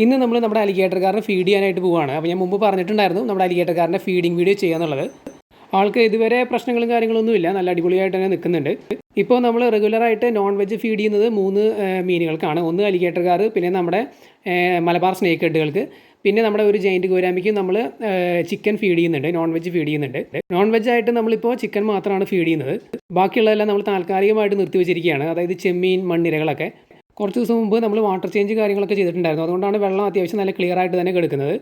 ഇന്ന് നമ്മൾ നമ്മുടെ അലിഗേറ്റർക്കാരനെ ഫീഡ് ചെയ്യാനായിട്ട് പോവുകയാണ്. അപ്പോൾ ഞാൻ മുമ്പ് പറഞ്ഞിട്ടുണ്ടായിരുന്നു നമ്മുടെ അലിഗേറ്റർക്കാരൻ്റെ ഫീഡിംഗ് വീഡിയോ ചെയ്യാന്നുള്ളത്. ആൾക്ക് ഇതുവരെ പ്രശ്നങ്ങളും കാര്യങ്ങളൊന്നുമില്ല, നല്ല അടിപൊളിയായിട്ട് തന്നെ നിൽക്കുന്നുണ്ട്. ഇപ്പോൾ നമ്മൾ റെഗുലറായിട്ട് നോൺ വെജ് ഫീഡ് ചെയ്യുന്നത് 3 മീനുകൾക്കാണ്. ഒന്ന് അലിഗേറ്റർക്കാർ, പിന്നെ നമ്മുടെ മലബാർ സ്നേക്ക് ഹെഡുകൾക്ക്, പിന്നെ നമ്മുടെ ഒരു ജയിൻറ്റ് ഗോരാമിക്ക് നമ്മൾ ചിക്കൻ ഫീഡ് ചെയ്യുന്നുണ്ട്, നോൺ വെജ് ഫീഡ് ചെയ്യുന്നുണ്ട്. നോൺ വെജ് ആയിട്ട് നമ്മളിപ്പോൾ ചിക്കൻ മാത്രമാണ് ഫീഡ് ചെയ്യുന്നത്. ബാക്കിയുള്ളതെല്ലാം നമ്മൾ താൽക്കാലികമായിട്ട് നിർത്തിവെച്ചിരിക്കുകയാണ്. അതായത് ചെമ്മീൻ, മണ്ണിരകളൊക്കെ. കുറച്ച് ദിവസം മുമ്പ് നമ്മൾ വാട്ടർ ചേഞ്ച് കാര്യങ്ങളൊക്കെ ചെയ്തിട്ടുണ്ടായിരുന്നു. അതുകൊണ്ടാണ് വെള്ളം അത്യാവശ്യം നല്ല ക്ലിയർ ആയിട്ട് തന്നെ കിടക്കുന്നത്.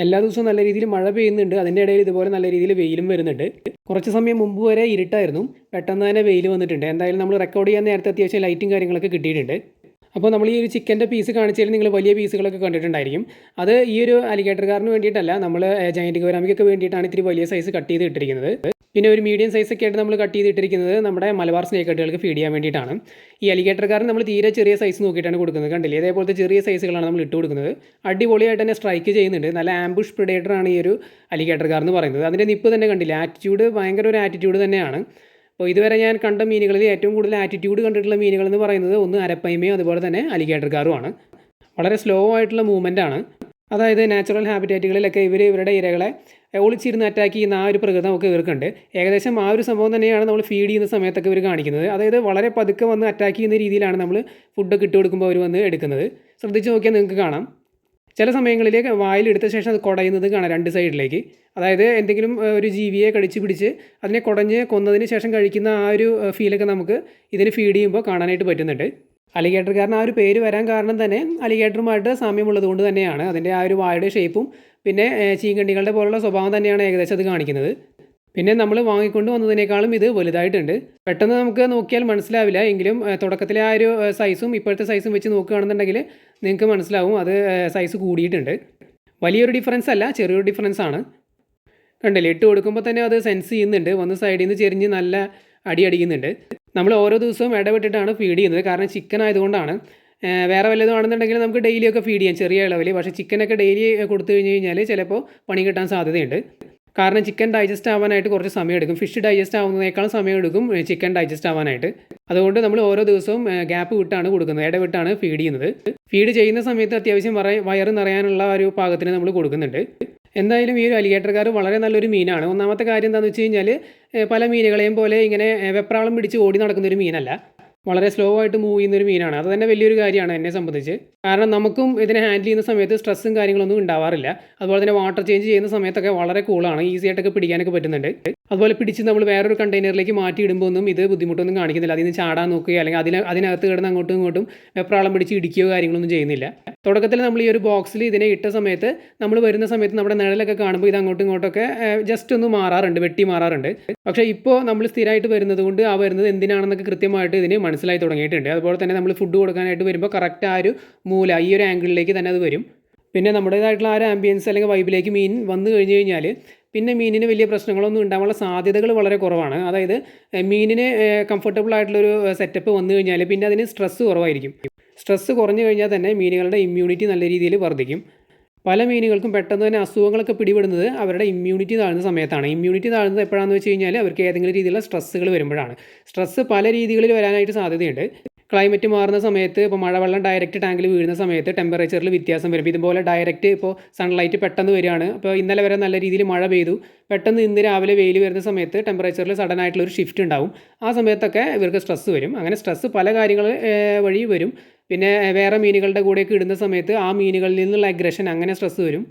എല്ലാ ദിവസവും നല്ല രീതിയിൽ മഴ പെയ്യുന്നുണ്ട്, അതിൻ്റെ ഇടയിൽ ഇതുപോലെ നല്ല രീതിയിൽ വെയിലും വരുന്നുണ്ട്. കുറച്ച് സമയം മുമ്പ് വരെ ഇരുട്ടായിരുന്നു, പെട്ടെന്ന് തന്നെ വെയിൽ വന്നിട്ടുണ്ട്. എന്തായാലും നമ്മൾ റെക്കോർഡ് ചെയ്യാൻ നേരത്തെ അത്യാവശ്യം ലൈറ്റും കാര്യങ്ങളൊക്കെ കിട്ടിയിട്ടുണ്ട്. അപ്പോൾ നമ്മൾ ഈ ഒരു ചിക്കൻ്റെ പീസ് കാണിച്ചാൽ നിങ്ങൾ വലിയ പീസുകളൊക്കെ കണ്ടിട്ടുണ്ടായിരിക്കും. അത് ഈ ഒരു അലിഗേറ്റർക്കാരന് വേണ്ടിയിട്ടല്ല, നമ്മൾ ജയൻറ്റ് ഗോരാമിക്കൊക്കെ വേണ്ടിയിട്ടാണ് ഇത്തിരി വലിയ സൈസ് കട്ട് ചെയ്ത് ഇട്ടിരിക്കുന്നത്. പിന്നെ ഒരു മീഡിയം സൈസൊക്കെ ആയിട്ട് നമ്മൾ കട്ട് ചെയ്തിട്ടിരിക്കുന്നത് നമ്മുടെ മലബാർ സ്നേക്ക് ഹെഡുകൾക്ക് ഫീഡ് ചെയ്യാൻ വേണ്ടിയിട്ടാണ്. ഈ അലിഗേറ്റർക്കാരൻ നമ്മൾ തീരെ ചെറിയ സൈസ് നോക്കിയിട്ടാണ് കൊടുക്കുന്നത്. കണ്ടില്ലേ, അതേപോലത്തെ ചെറിയ സൈസുകളാണ് നമ്മൾ ഇട്ട് കൊടുക്കുന്നത്. അടിപൊളിയായിട്ട് തന്നെ സ്ട്രൈക്ക് ചെയ്യുന്നുണ്ട്. നല്ല ആംബുഷ് പ്രിഡേറ്ററാണ് ഈ ഒരു അലിഗേറ്റർക്കാർ എന്ന് പറയുന്നത്. അതിൻ്റെ നിപ്പ് തന്നെ കണ്ടില്ല, ആറ്റിറ്റ്യൂഡ് ഭയങ്കര ഒരു ആറ്റിറ്റ്യൂഡ് തന്നെയാണ്. അപ്പോൾ ഇതുവരെ ഞാൻ കണ്ട മീനുകളിൽ ഏറ്റവും കൂടുതൽ ആറ്റിറ്റ്യൂഡ് കണ്ടിട്ടുള്ള മീനുകൾ എന്ന് പറയുന്നത് ഒന്ന് അരപ്പൈമയും അതുപോലെ തന്നെ അലിഗേറ്റർക്കാറുമാണ്. വളരെ സ്ലോ ആയിട്ടുള്ള മൂവ്മെൻ്റ് ആണ്. അതായത് നാച്ചുറൽ ഹാബിറ്റാറ്റുകളിലൊക്കെ ഇവരുടെ ഇരകളെ ഒളിച്ചിരുന്ന് അറ്റാക്ക് ചെയ്യുന്ന ആ ഒരു പ്രകൃതം നമുക്ക് ഇവർക്കുണ്ട്. ഏകദേശം ആ ഒരു സംഭവം തന്നെയാണ് നമ്മൾ ഫീഡ് ചെയ്യുന്ന സമയത്തൊക്കെ ഇവർ കാണിക്കുന്നത്. അതായത് വളരെ പതുക്കെ വന്ന് അറ്റാക്ക് ചെയ്യുന്ന രീതിയിലാണ് നമ്മൾ ഫുഡൊക്കെ ഇട്ട് കൊടുക്കുമ്പോൾ അവർ വന്ന് എടുക്കുന്നത്. ശ്രദ്ധിച്ച് നോക്കിയാൽ നിങ്ങൾക്ക് കാണാം. ചില സമയങ്ങളിൽ വായിലെടുത്ത ശേഷം അത് കുടയുന്നത് കാണാം രണ്ട് സൈഡിലേക്ക്. അതായത് എന്തെങ്കിലും ഒരു ജീവിയെ കടിച്ച് പിടിച്ച് അതിനെ കുടഞ്ഞ് കൊന്നതിന് ശേഷം കഴിക്കുന്ന ആ ഒരു ഫീലൊക്കെ നമുക്ക് ഇതിന് ഫീഡ് ചെയ്യുമ്പോൾ കാണാനായിട്ട് പറ്റുന്നുണ്ട്. അലിഗേറ്റർക്കാരൻ ആ ഒരു പേര് വരാൻ കാരണം തന്നെ അലിഗേറ്ററുമായിട്ട് സാമ്യമുള്ളത് കൊണ്ട് തന്നെയാണ്. അതിൻ്റെ ആ ഒരു വായുടെ ഷേപ്പും പിന്നെ ചീങ്കണ്ണികളുടെ പോലുള്ള സ്വഭാവം തന്നെയാണ് ഏകദേശം അത് കാണിക്കുന്നത്. പിന്നെ നമ്മൾ വാങ്ങിക്കൊണ്ട് വന്നതിനേക്കാളും ഇത് വലുതായിട്ടുണ്ട്. പെട്ടെന്ന് നമുക്ക് നോക്കിയാൽ മനസ്സിലാവില്ല, എങ്കിലും തുടക്കത്തിലെ ആ ഒരു സൈസും ഇപ്പോഴത്തെ സൈസും വെച്ച് നോക്കുകയാണെന്നുണ്ടെങ്കിൽ നിങ്ങൾക്ക് മനസ്സിലാവും അത് സൈസ് കൂടിയിട്ടുണ്ട്. വലിയൊരു ഡിഫറൻസ് അല്ല, ചെറിയൊരു ഡിഫറൻസ് ആണ്. കണ്ടില്ലേ, ഇട്ട് കൊടുക്കുമ്പോൾ തന്നെ അത് സെൻസ് ചെയ്യുന്നുണ്ട്. വന്ന് സൈഡിൽ നിന്ന് ചെരിഞ്ഞ് നല്ല അടി അടിക്കുന്നുണ്ട്. നമ്മൾ ഓരോ ദിവസവും ഇടവിട്ടിട്ടാണ് ഫീഡ് ചെയ്യുന്നത്, കാരണം ചിക്കൻ ആയതുകൊണ്ടാണ്. വേറെ വല്ലതും ആണെന്നുണ്ടെങ്കിൽ നമുക്ക് ഡെയിലിയൊക്കെ ഫീഡ് ചെയ്യാം ചെറിയ അളവിൽ. പക്ഷേ ചിക്കനൊക്കെ ഡെയിലി കൊടുത്തു കഴിഞ്ഞ് കഴിഞ്ഞാൽ ചിലപ്പോൾ പണി കിട്ടാൻ സാധ്യതയുണ്ട്. കാരണം ചിക്കൻ ഡൈജസ്റ്റ് ആവാനായിട്ട് കുറച്ച് സമയം എടുക്കും. ഫിഷ് ഡൈജസ്റ്റ് ആവുന്നതിനേക്കാളും സമയം എടുക്കും ചിക്കൻ ഡൈജസ്റ്റ് ആവാനായിട്ട്. അതുകൊണ്ട് നമ്മൾ ഓരോ ദിവസവും ഗ്യാപ്പ് വിട്ടാണ് കൊടുക്കുന്നത്, ഇടവിട്ടാണ് ഫീഡ് ചെയ്യുന്നത്. ഫീഡ് ചെയ്യുന്ന സമയത്ത് അത്യാവശ്യം വയറ് നിറയാനുള്ള ഒരു പാകത്തിന് നമ്മൾ കൊടുക്കുന്നുണ്ട്. എന്തായാലും ഈ ഒരു അലിഗേറ്റർക്കാർ വളരെ നല്ലൊരു മീനാണ്. ഒന്നാമത്തെ കാര്യം എന്താണെന്ന് വെച്ച് കഴിഞ്ഞാൽ പല മീനുകളെയും പോലെ ഇങ്ങനെ വെപ്രാളം പിടിച്ച് ഓടി നടക്കുന്നൊരു മീനല്ല. വളരെ സ്ലോ ആയിട്ട് മൂവ് ചെയ്യുന്നൊരു മീനാണ്. അത് തന്നെ വലിയൊരു കാര്യമാണ് എന്നെ സംബന്ധിച്ച്. കാരണം നമുക്കും ഇതിനെ ഹാൻഡിൽ ചെയ്യുന്ന സമയത്ത് സ്ട്രെസ്സും കാര്യങ്ങളൊന്നും ഉണ്ടാവാറില്ല. അതുപോലെ തന്നെ വാട്ടർ ചേഞ്ച് ചെയ്യുന്ന സമയത്തൊക്കെ വളരെ കൂളാണ്, ഈസി ആയിട്ടൊക്കെ പിടിക്കാനൊക്കെ പറ്റുന്നുണ്ട്. അതുപോലെ പിടിച്ച് നമ്മൾ വേറൊരു കണ്ടെയ്നറിലേക്ക് മാറ്റി ഇടുമ്പോൾ ഒന്നും ഇത് ബുദ്ധിമുട്ടൊന്നും കാണിക്കുന്നില്ല. അതിൽ നിന്ന് ചാടാൻ നോക്കുകയോ അല്ലെങ്കിൽ അതിനകത്ത് കിടന്ന് അങ്ങോട്ടും ഇങ്ങോട്ടും വെപ്രാളം പിടിച്ച് ഇടിക്കുകയോ കാര്യങ്ങളൊന്നും ചെയ്യുന്നില്ല. തുടക്കത്തിൽ നമ്മൾ ഈ ഒരു ബോക്സിൽ ഇതിനെ ഇട്ട സമയത്ത് നമ്മൾ വരുന്ന സമയത്ത് നമ്മുടെ നിഴലൊക്കെ കാണുമ്പോൾ ഇത് അങ്ങോട്ടും ഇങ്ങോട്ടൊക്കെ ജസ്റ്റ് ഒന്ന് മാറാറുണ്ട്, വെട്ടി മാറാറുണ്ട്. പക്ഷേ ഇപ്പോൾ നമ്മൾ സ്ഥിരമായിട്ട് വരുന്നത് കൊണ്ട് ആ വരുന്നത് എന്തിനാണെന്നൊക്കെ കൃത്യമായിട്ട് ഇതിന് മനസ്സിലായി തുടങ്ങിയിട്ടുണ്ട്. അതുപോലെ തന്നെ നമ്മൾ ഫുഡ് കൊടുക്കാനായിട്ട് വരുമ്പോൾ കറക്റ്റ് ആ ഒരു മൂല ഈ ഒരു ആംഗിളിലേക്ക് തന്നെ അത് വരും. പിന്നെ നമ്മുടേതായിട്ടുള്ള ആ ഒരു ആംബിയൻസ് അല്ലെങ്കിൽ വൈബിലേക്ക് മീൻ വന്നു കഴിഞ്ഞ് കഴിഞ്ഞാൽ പിന്നെ മീനിന് വലിയ പ്രശ്നങ്ങളൊന്നും ഉണ്ടാകാനുള്ള സാധ്യതകൾ വളരെ കുറവാണ്. അതായത് മീനിന് കംഫർട്ടബിൾ ആയിട്ടുള്ളൊരു സെറ്റപ്പ് വന്നു കഴിഞ്ഞാൽ പിന്നെ അതിന് സ്ട്രെസ്സ് കുറവായിരിക്കും. സ്ട്രെസ്സ് കുറഞ്ഞു കഴിഞ്ഞാൽ തന്നെ മീനുകളുടെ ഇമ്മ്യൂണിറ്റി നല്ല രീതിയിൽ വർദ്ധിക്കും. പല മീനുകൾക്കും പെട്ടെന്ന് തന്നെ അസുഖങ്ങളൊക്കെ പിടിപെടുന്നത് അവരുടെ ഇമ്മ്യൂണിറ്റി താഴ്ന്ന സമയത്താണ്. ഇമ്മ്യൂണിറ്റി താഴ്ന്നത് എപ്പോഴാണെന്ന് വെച്ച് കഴിഞ്ഞാൽ അവർക്ക് ഏതെങ്കിലും രീതിയിലുള്ള സ്ട്രെസ്സുകൾ വരുമ്പോഴാണ്. സ്ട്രെസ്സ് പല രീതികളിൽ വരാനായിട്ട് സാധ്യതയുണ്ട്. ക്ലൈമറ്റ് മാറുന്ന സമയത്ത് ഇപ്പോൾ മഴവെള്ളം ഡയറക്റ്റ് ടാങ്കിൽ വീഴുന്ന സമയത്ത് ടെമ്പറേച്ചറിൽ വ്യത്യാസം വരും. ഇതുപോലെ ഡയറക്റ്റ് ഇപ്പോൾ സൺലൈറ്റ് പെട്ടെന്ന് വരികയാണ്. അപ്പോൾ ഇന്നലെ വരെ നല്ല രീതിയിൽ മഴ പെയ്തു, പെട്ടെന്ന് ഇന്ന് രാവിലെ വെയിൽ വരുന്ന സമയത്ത് ടെമ്പറേച്ചറിൽ സഡൻ ആയിട്ടുള്ളൊരു ഷിഫ്റ്റ് ഉണ്ടാവും. ആ സമയത്തൊക്കെ ഇവർക്ക് സ്ട്രെസ്സ് വരും. അങ്ങനെ സ്ട്രെസ്സ് പല കാര്യങ്ങൾ വഴി വരും. പിന്നെ വേറെ മീനുകളുടെ കൂടെയൊക്കെ ഇടുന്ന സമയത്ത് ആ മീനുകളിൽ നിന്നുള്ള അഗ്രഷൻ, അങ്ങനെ സ്ട്രെസ്സ് വരും.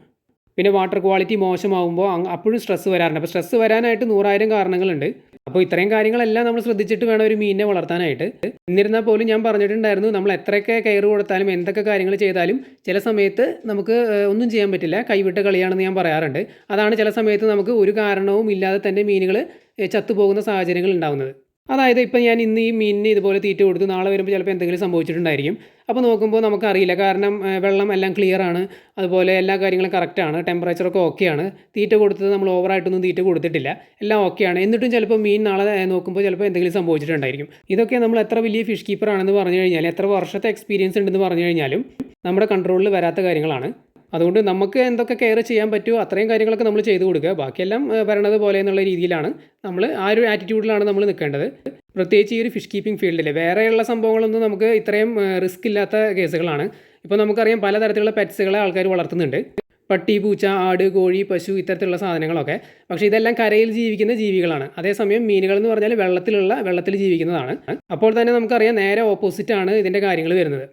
പിന്നെ വാട്ടർ ക്വാളിറ്റി മോശമാകുമ്പോൾ അപ്പോഴും സ്ട്രെസ്സ് വരാറുണ്ട്. അപ്പോൾ സ്ട്രെസ്സ് വരാനായിട്ട് 100,000 കാരണങ്ങളുണ്ട്. അപ്പോൾ ഇത്രയും കാര്യങ്ങളെല്ലാം നമ്മൾ ശ്രദ്ധിച്ചിട്ട് വേണം ഒരു മീനിനെ വളർത്താനായിട്ട്. എന്നിരുന്നാൽ പോലും ഞാൻ പറഞ്ഞിട്ടുണ്ടായിരുന്നു, നമ്മൾ എത്രയൊക്കെ കെയർ കൊടുത്താലും എന്തൊക്കെ കാര്യങ്ങൾ ചെയ്താലും ചില സമയത്ത് നമുക്ക് ഒന്നും ചെയ്യാൻ പറ്റില്ല, കൈവിട്ട കളിയാണെന്ന് ഞാൻ പറയാറുണ്ട്. അതാണ് ചില സമയത്ത് നമുക്ക് ഒരു കാരണവും ഇല്ലാതെ തന്നെ മീനുകൾ ചത്തുപോകുന്ന സാഹചര്യങ്ങൾ ഉണ്ടാകുന്നത്. അതായത് ഇപ്പോൾ ഞാൻ ഇന്ന് ഈ മീനിന് ഇതുപോലെ തീറ്റ കൊടുത്തു, നാളെ വരുമ്പോൾ ചിലപ്പോൾ എന്തെങ്കിലും സംഭവിച്ചിട്ടുണ്ടായിരിക്കും. അപ്പോൾ നോക്കുമ്പോൾ നമുക്കറിയില്ല, കാരണം വെള്ളം എല്ലാം ക്ലിയർ ആണ്, അതുപോലെ എല്ലാ കാര്യങ്ങളും കറക്റ്റാണ്, ടെമ്പറേച്ചറൊക്കെ ഓക്കെയാണ്. തീറ്റ കൊടുത്തത് നമ്മൾ ഓവറായിട്ടൊന്നും തീറ്റ കൊടുത്തിട്ടില്ല, എല്ലാം ഓക്കെയാണ്. എന്നിട്ടും ചിലപ്പോൾ മീൻ നാളെ നോക്കുമ്പോൾ ചിലപ്പോൾ എന്തെങ്കിലും സംഭവിച്ചിട്ടുണ്ടായിരിക്കും. ഇതൊക്കെ നമ്മൾ എത്ര വലിയ ഫിഷ് കീപ്പർ ആണെന്ന് പറഞ്ഞു കഴിഞ്ഞാൽ, എത്ര വർഷത്തെ എക്സ്പീരിയൻസ് ഉണ്ടെന്ന് പറഞ്ഞു കഴിഞ്ഞാലും നമ്മുടെ കൺട്രോളിൽ വരാത്ത കാര്യങ്ങളാണ്. അതുകൊണ്ട് നമുക്ക് എന്തൊക്കെ കെയർ ചെയ്യാൻ പറ്റുമോ അത്രയും കാര്യങ്ങളൊക്കെ നമ്മൾ ചെയ്തു കൊടുക്കുക. ബാക്കിയെല്ലാം വരണത് പോലെ എന്നുള്ള രീതിയിലാണ് നമ്മൾ ആ ഒരു ആറ്റിറ്റ്യൂഡിലാണ് നമ്മൾ നിൽക്കേണ്ടത്. പ്രത്യേകിച്ച് ഈ ഒരു ഫിഷ് കീപ്പിംഗ് ഫീൽഡിൽ വേറെയുള്ള സംഭവങ്ങളൊന്നും നമുക്ക് ഇത്രയും റിസ്ക് ഇല്ലാത്ത കേസുകളാണ്. ഇപ്പോൾ നമുക്കറിയാം പലതരത്തിലുള്ള പെറ്റ്സുകളെ ആൾക്കാർ വളർത്തുന്നുണ്ട്. പട്ടി, പൂച്ച, ആട്, കോഴി, പശു ഇത്തരത്തിലുള്ള സാധനങ്ങളൊക്കെ. പക്ഷേ ഇതെല്ലാം കരയിൽ ജീവിക്കുന്ന ജീവികളാണ്. അതേസമയം മീനുകൾ എന്ന് പറഞ്ഞാൽ വെള്ളത്തിൽ ജീവിക്കുന്നതാണ്. അപ്പോൾ തന്നെ നമുക്കറിയാം നേരെ ഓപ്പോസിറ്റാണ് ഇതിൻ്റെ കാര്യങ്ങൾ വരുന്നത്.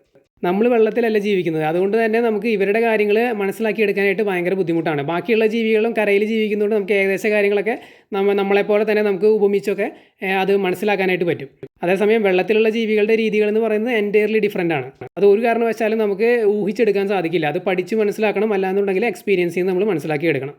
നമ്മൾ വെള്ളത്തിലല്ല ജീവിക്കുന്നത്. അതുകൊണ്ട് തന്നെ നമുക്ക് ഇവരുടെ കാര്യങ്ങൾ മനസ്സിലാക്കിയെടുക്കാനായിട്ട് ഭയങ്കര ബുദ്ധിമുട്ടാണ്. ബാക്കിയുള്ള ജീവികളും കരയിൽ ജീവിക്കുന്നതുകൊണ്ട് നമുക്ക് ഏകദേശ കാര്യങ്ങളൊക്കെ നമ്മളെപ്പോലെ തന്നെ നമുക്ക് ഉപമിച്ചൊക്കെ അത് മനസ്സിലാക്കാനായിട്ട് പറ്റും. അതേസമയം വെള്ളത്തിലുള്ള ജീവികളുടെ രീതികൾ എന്ന് പറയുന്നത് എൻറ്റയർലി ഡിഫറൻ്റ് ആണ്. അത് ഒരു കാരണവശാലും നമുക്ക് ഊഹിച്ചെടുക്കാൻ സാധിക്കില്ല. അത് പഠിച്ച് മനസ്സിലാക്കണം, അല്ലാന്നുണ്ടെങ്കിൽ എക്സ്പീരിയൻസ് ചെയ്ത് നമ്മൾ മനസ്സിലാക്കിയെടുക്കണം.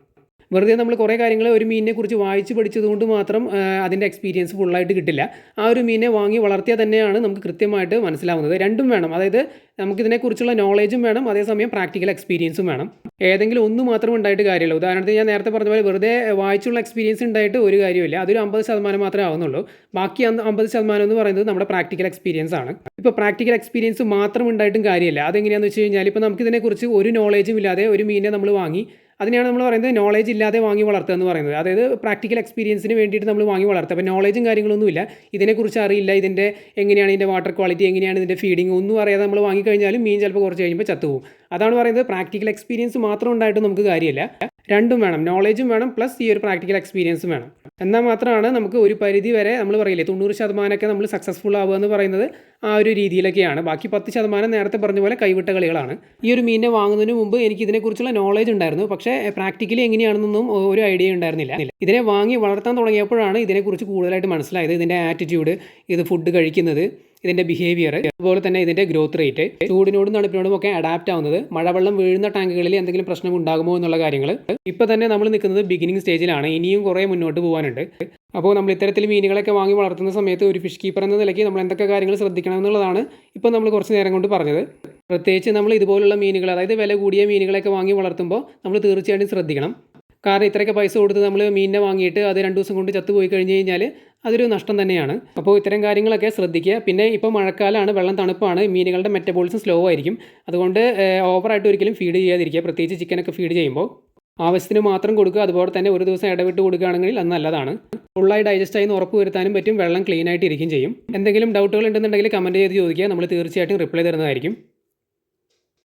വെറുതെ നമ്മൾ കുറേ കാര്യങ്ങൾ ഒരു മീനിനെ കുറിച്ച് വായിച്ച് പഠിച്ചതുകൊണ്ട് മാത്രം അതിൻ്റെ എക്സ്പീരിയൻസ് ഫുള്ളായിട്ട് കിട്ടില്ല. ആ ഒരു മീനിനെ വാങ്ങി വളർത്തിയാൽ തന്നെയാണ് നമുക്ക് കൃത്യമായിട്ട് മനസ്സിലാവുന്നത്. രണ്ടും വേണം. അതായത് നമുക്കിതിനെക്കുറിച്ചുള്ള നോളേജും വേണം, അതേസമയം പ്രാക്ടിക്കൽ എക്സ്പീരിയൻസും വേണം. ഏതെങ്കിലും ഒന്ന് മാത്രം ഉണ്ടായിട്ട് കാര്യമില്ല. ഉദാഹരണത്തിന് ഞാൻ നേരത്തെ പറഞ്ഞ പോലെ വെറുതെ വായിച്ചുള്ള എക്സ്പീരിയൻസ് ഉണ്ടായിട്ട് ഒരു കാര്യമില്ല. അതൊരു 50% മാത്രമേ ആവുന്നുള്ളൂ. ബാക്കി 50% എന്ന് പറയുന്നത് നമ്മുടെ പ്രാക്ടിക്കൽ എക്സ്പീരിയൻസ് ആണ്. ഇപ്പോൾ പ്രാക്ടിക്കൽ എക്സ്പീരിയൻസ് മാത്രം ഉണ്ടായിട്ടും കാര്യമില്ല. അതെങ്ങനെയാണെന്ന് വെച്ച് കഴിഞ്ഞാൽ ഇപ്പോൾ നമുക്കിതിനെക്കുറിച്ച് ഒരു നോളേജും ഇല്ലാതെ ഒരു മീനിനെ നമ്മൾ വാങ്ങി, അതിനെയാണ് നമ്മൾ പറയുന്നത് നോളേജ് ഇല്ലാതെ വാങ്ങി വളർത്തുക എന്ന് പറയുന്നത്. അതായത് പ്രാക്ടിക്കൽ എക്സ്പീരിയൻസിന് വേണ്ടിയിട്ട് നമ്മൾ വാങ്ങി വളർത്തുക. അപ്പോൾ നോളേജും കാര്യങ്ങളൊന്നുമില്ല, ഇതിനെക്കുറിച്ച് അറിയില്ല, ഇതിൻ്റെ എങ്ങനെയാണ് ഇതിൻ്റെ വാട്ടർ ക്വാളിറ്റി, എങ്ങനെയാണ് ഇതിൻ്റെ ഫീഡിങ് ഒന്നും അറിയാതെ നമ്മൾ വാങ്ങിക്കഴിഞ്ഞാലും മീൻ ചിലപ്പോൾ കുറച്ച് കഴിയുമ്പോൾ ചത്തുപോകും. അതാണ് പറയുന്നത് പ്രാക്ടിക്കൽ എക്സ്പീരിയൻസ് മാത്രം ഉണ്ടായിട്ട് നമുക്ക് കാര്യമില്ല. രണ്ടും വേണം, നോളേജും വേണം പ്ലസ് ഈ ഒരു പ്രാക്ടിക്കൽ എക്സ്പീരിയൻസും വേണം. എന്നാൽ മാത്രമാണ് നമുക്ക് ഒരു പരിധി വരെ നമ്മൾ പറയില്ലേ 90% നമ്മൾ സക്സസ്ഫുൾ ആവുക എന്ന് പറയുന്നത് ആ ഒരു രീതിയിലൊക്കെയാണ്. ബാക്കി 10% നേരത്തെ പറഞ്ഞ പോലെ കൈവിട്ട കളികളാണ്. ഈ ഒരു മീനിനെ വാങ്ങുന്നതിന് മുമ്പ് എനിക്ക് ഇതിനെക്കുറിച്ചുള്ള നോളേജ് ഉണ്ടായിരുന്നു, പക്ഷേ പ്രാക്ടിക്കലി എങ്ങനെയാണെന്നൊന്നും ഒരു ഐഡിയ ഉണ്ടായിരുന്നില്ല. ഇതിനെ വാങ്ങി വളർത്താൻ തുടങ്ങിയപ്പോഴാണ് ഇതിനെക്കുറിച്ച് കൂടുതലായിട്ട് മനസ്സിലായത്. ഇതിൻ്റെ ആറ്റിറ്റ്യൂഡ്, ഇത് ഫുഡ് കഴിക്കുന്നത്, ഇതിൻ്റെ ബിഹേവിയർ, അതുപോലെ തന്നെ ഇതിൻ്റെ ഗ്രോത്ത് റേറ്റ്, ചൂടിനോടും തണുപ്പിനോടും ഒക്കെ അഡാപ്റ്റ് ആവുന്നത്, മഴവെള്ളം വീഴുന്ന ടാങ്കുകളിൽ എന്തെങ്കിലും പ്രശ്നം ഉണ്ടാകുമോ എന്നുള്ള കാര്യങ്ങൾ. ഇപ്പോൾ തന്നെ നമ്മൾ നിൽക്കുന്നത് ബിഗിനിങ് സ്റ്റേജിലാണ്, ഇനിയും കുറേ മുന്നോട്ട് പോകാനുണ്ട്. അപ്പോൾ നമ്മൾ ഇത്തരത്തിൽ മീനുകളൊക്കെ വാങ്ങി വളർത്തുന്ന സമയത്ത് ഒരു ഫിഷ് കീപ്പർ എന്ന നിലയ്ക്ക് നമ്മൾ എന്തൊക്കെ കാര്യങ്ങൾ ശ്രദ്ധിക്കണം എന്നുള്ളതാണ് ഇപ്പോൾ നമ്മൾ കുറച്ച് നേരം കൊണ്ട് പറഞ്ഞത്. പ്രത്യേകിച്ച് നമ്മൾ ഇതുപോലുള്ള മീനുകൾ, അതായത് വില കൂടിയ മീനുകളൊക്കെ വാങ്ങി വളർത്തുമ്പോൾ നമ്മൾ തീർച്ചയായിട്ടും ശ്രദ്ധിക്കണം. കാരണം ഇത്രയൊക്കെ പൈസ കൊടുത്ത് നമ്മൾ മീനിനെ വാങ്ങിയിട്ട് അത് 2 ദിവസം കൊണ്ട് ചത്തുപോയി കഴിഞ്ഞ് കഴിഞ്ഞാൽ അതൊരു നഷ്ടം തന്നെയാണ്. അപ്പോൾ ഇത്തരം കാര്യങ്ങളൊക്കെ ശ്രദ്ധിക്കുക. പിന്നെ ഇപ്പോൾ മഴക്കാലമാണ്, വെള്ളം തണുപ്പാണ്, മീനുകളുടെ മെറ്റബോളിസം സ്ലോ ആയിരിക്കും. അതുകൊണ്ട് ഓവറായിട്ട് ഒരിക്കലും ഫീഡ് ചെയ്യാതിരിക്കുക. പ്രത്യേകിച്ച് ചിക്കനൊക്കെ ഫീഡ് ചെയ്യുമ്പോൾ ആവശ്യത്തിന് മാത്രം കൊടുക്കുക. അതുപോലെ തന്നെ ഒരു ദിവസം ഇടവിട്ട് കൊടുക്കുകയാണെങ്കിൽ അത് നല്ലതാണ്. ഫുള്ളായി ഡൈജസ്റ്റ് ആയി ഉറപ്പ് വരുത്താനും പറ്റും, വെള്ളം ക്ലീൻ ആയിട്ട് ഇരിക്കും ചെയ്യും. എന്തെങ്കിലും ഡൗട്ടുകൾ ഉണ്ടെന്നുണ്ടെങ്കിൽ കമൻറ്റ് ചെയ്ത് ചോദിക്കുക, നമ്മൾ തീർച്ചയായിട്ടും റിപ്ലൈ തരുന്നതായിരിക്കും.